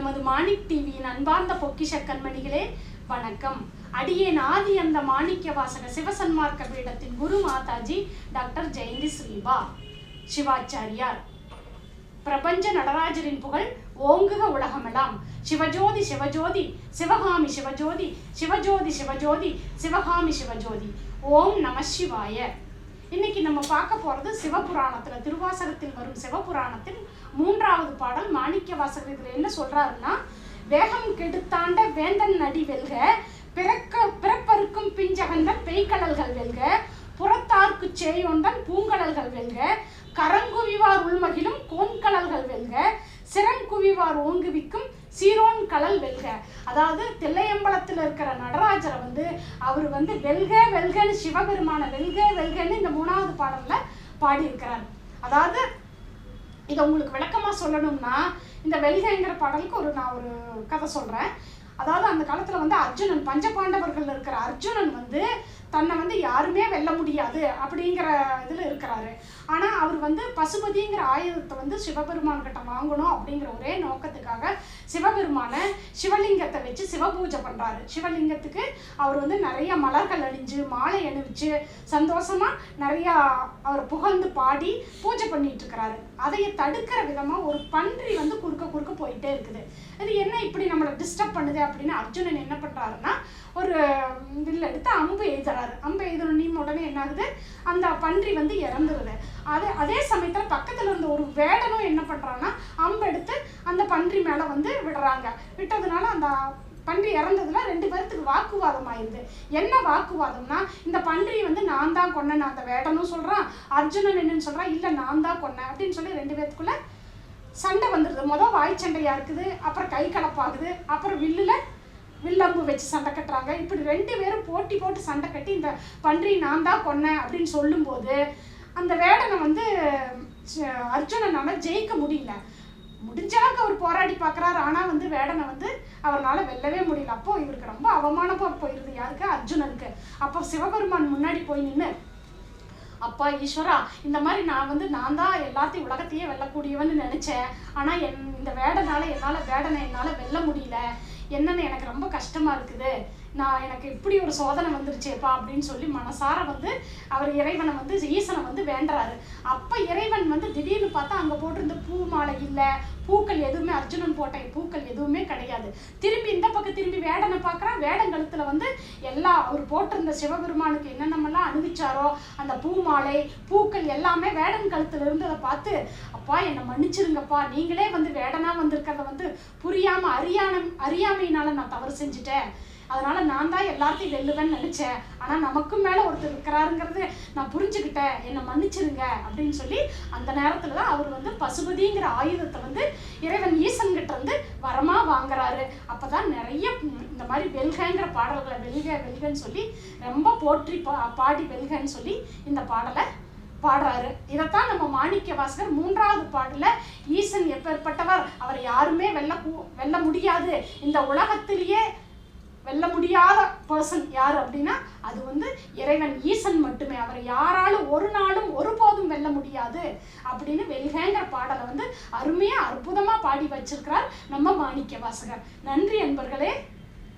நமது மாணிக் டிவியின் அன்பார்ந்த பொக்கிஷ கண்மணிகளே வணக்கம். அடியேன் ஆதி அந்த மாணிக்க வாசக சிவசன்மார்க்க பீடத்தின் குரு மாதாஜி டாக்டர் ஜெயந்தி ஸ்ரீபா சிவாச்சாரியார். பிரபஞ்ச நடராஜரின் புகழ் ஓங்குக உலகமெல்லாம். சிவஜோதி சிவஜோதி சிவகாமி சிவஜோதி சிவஜோதி சிவஜோதி சிவகாமி சிவஜோதி. ஓம் நம சிவாய. இன்னைக்கு நம்ம பார்க்க போறது சிவபுராணத்துல, திருவாசகத்தில் வரும் சிவபுராணத்தில் 3வது பாடல். மாணிக்க வாசகர் இதுல என்ன சொல்றாருன்னா, வேகம் கெடுத்தாண்ட வேந்தன் நடி வெல்க, பிறப்பருக்கும் பிஞ்சகந்தன் பெய்கடல்கள் வெல்க, புறத்தார்க்கு சேயொந்தன் பூங்கடல்கள் வெல்க, கரங்குவிவார் உள்மகிழும் கோன்கடல்கள் வெல்க, சிறங்குவிவார் ஓங்குவிக்கும் சீரோன் கடல் வெல்க. அதாவது தில்லையம்பலத்தில் இருக்கிற நடராஜரை அவர் வெல்க வெல்கன்னு, சிவபெருமான வெல்க வெல்கன்னு இந்த 3வது பாடல்ல பாடியிருக்கிறார். அதாவது இதை உங்களுக்கு விளக்கமா சொல்லணும்னா, இந்த வெல்கைங்கிற பாடலுக்கு நான் ஒரு கதை சொல்றேன். அதாவது அந்த காலத்துல அர்ஜுனன், பஞ்சபாண்டவர்கள் இருக்கிற அர்ஜுனன் தன்னை யாருமே வெல்ல முடியாது அப்படிங்கிற இதுல இருக்கிறாரு. ஆனா அவர் பசுபதிங்கிற ஆயுதத்தை சிவபெருமான் கிட்ட வாங்கணும் அப்படிங்கிற ஒரே நோக்கத்துக்காக சிவபெருமான சிவலிங்கத்தை வச்சு சிவபூஜை பண்றாரு. சிவலிங்கத்துக்கு அவர் நிறைய மலர்கள் அணிஞ்சு மாலை அணிவிச்சு சந்தோஷமா நிறைய அவர் புகழ்ந்து பாடி பூஜை பண்ணிட்டு இருக்கிறாரு. அதைய தடுக்கிற விதமா ஒரு பன்றி குறுக்க போயிட்டே இருக்குது. அது என்ன இப்படி நம்மளை டிஸ்டர்ப் பண்ணுது அப்படின்னு அர்ஜுனன் என்ன பண்றாருன்னா, ஒரு வில் எடுத்து அம்பு எய்துறாரு. அம்பு எய்தணும் உடனே என்ன ஆகுது, அந்த பன்றி இறந்துருது. அதே சமயத்துல பக்கத்துல இருந்த ஒரு வேடனும் என்ன பண்றான்னா, அம்பு எடுத்து அந்த பன்றி மேல விடுறாங்க. விட்டதுனால அந்த பன்றி இறந்ததுல 2 பேர்த்துக்கு வாக்குவாதம் ஆயிடுது. என்ன வாக்குவாதம்னா, இந்த பன்றி நான் தான் கொன்னேன்னு அந்த வேடனும் சொல்றான், அர்ஜுனன் என்னன்னு சொல்றான், இல்ல நான் தான் கொன்னேன் அப்படின்னு சொல்லி 2 பேர்த்துக்குள்ள சண்டை வந்துடுது. முதல் வாய் சண்டையா இருக்குது, அப்புறம் கை கலப்பாகுது, அப்புறம் வில்லம்பு வச்சு சண்டை கட்டுறாங்க. இப்படி 2 பேரும் போட்டி போட்டு சண்டை கட்டி இந்த பன்றி நான் தான் கொன்னேன் அப்படின்னு சொல்லும்போது அந்த வேடனை அர்ஜுனனால ஜெயிக்க முடியல. முடிஞ்சாலும் அவர் போராடி பார்க்குறாரு. ஆனால் வேடனை அவரால் வெல்லவே முடியல. அப்போ இவருக்கு ரொம்ப அவமானமா போயிடுது. யாருக்கு? அர்ஜுனனுக்கு. அப்போ சிவபெருமான் முன்னாடி போய் நின்று, அப்பா ஈஸ்வரா, இந்த மாதிரி நான் தான் எல்லாத்தையும் உலகத்தையே வெல்லக்கூடியவன்னு நினைச்சேன். ஆனால் இந்த வேடனால என்னால் வெல்ல முடியல. என்னன்னு எனக்கு ரொம்ப கஷ்டமா இருக்குது. எனக்கு இப்படி ஒரு சோதனை வந்துருச்சேப்பா அப்படின்னு சொல்லி மனசார அவர் இறைவனை ஈசனை வேண்டுறாரு. அப்ப இறைவன் திடீர்னு பார்த்தா அங்க போட்டிருந்த பூ மாலை இல்லை, பூக்கள் எதுவுமே, அர்ஜுனன் போட்ட பூக்கள் எதுவுமே கிடையாது. திரும்பி இந்த பக்கம் திரும்பி வேடனை பார்க்குறான். வேடங்கழுத்துல எல்லா அவர் போட்டிருந்த சிவபெருமானுக்கு என்னென்னமெல்லாம் அணிவிச்சாரோ அந்த பூ மாலை பூக்கள் எல்லாமே வேடன் கழுத்துல இருந்ததை பார்த்து, அப்பா என்னை மன்னிச்சிருங்கப்பா, நீங்களே வேடனா வந்திருக்கிறத புரியாம அறியாமையினால நான் தவறு செஞ்சுட்டேன். அதனால நான் தான் எல்லாத்தையும் வெல்லுவேன்னு நினைச்சேன். ஆனா நமக்கும் மேல ஒருத்தர் இருக்கிறாருங்கிறது நான் புரிஞ்சுக்கிட்டேன், என்னை மன்னிச்சிருங்க அப்படின்னு சொல்லி அந்த நேரத்துலதான் அவர் பசுபதிங்கிற ஆயுதத்தை இறைவன் ஈசன் கிட்ட வரமா வாங்குறாரு. அப்பதான் நிறைய இந்த மாதிரி வெல்கங்கிற பாடல்களை வெல்கன்னு சொல்லி ரொம்ப போற்றி பாடி வெல்கன்னு சொல்லி இந்த பாடலை பாடுறாரு. இதைத்தான் நம்ம மாணிக்க வாசகர் 3வது பாடல, ஈசன் எப்பேற்பட்டவர், அவர் யாருமே வெல்ல முடியாது, இந்த உலகத்திலேயே வெல்ல முடியாத பர்சன் யார் அப்படின்னா அது இறைவன் ஈசன் மட்டுமே, அவர் யாராலும் ஒரு நாளும் ஒருபோதும் வெல்ல முடியாது அப்படின்னு வெல்கங்கிற பாடலை அருமையா அற்புதமா பாடி வச்சிருக்கிறார் நம்ம மாணிக்க வாசகர். நன்றி அன்பர்களே.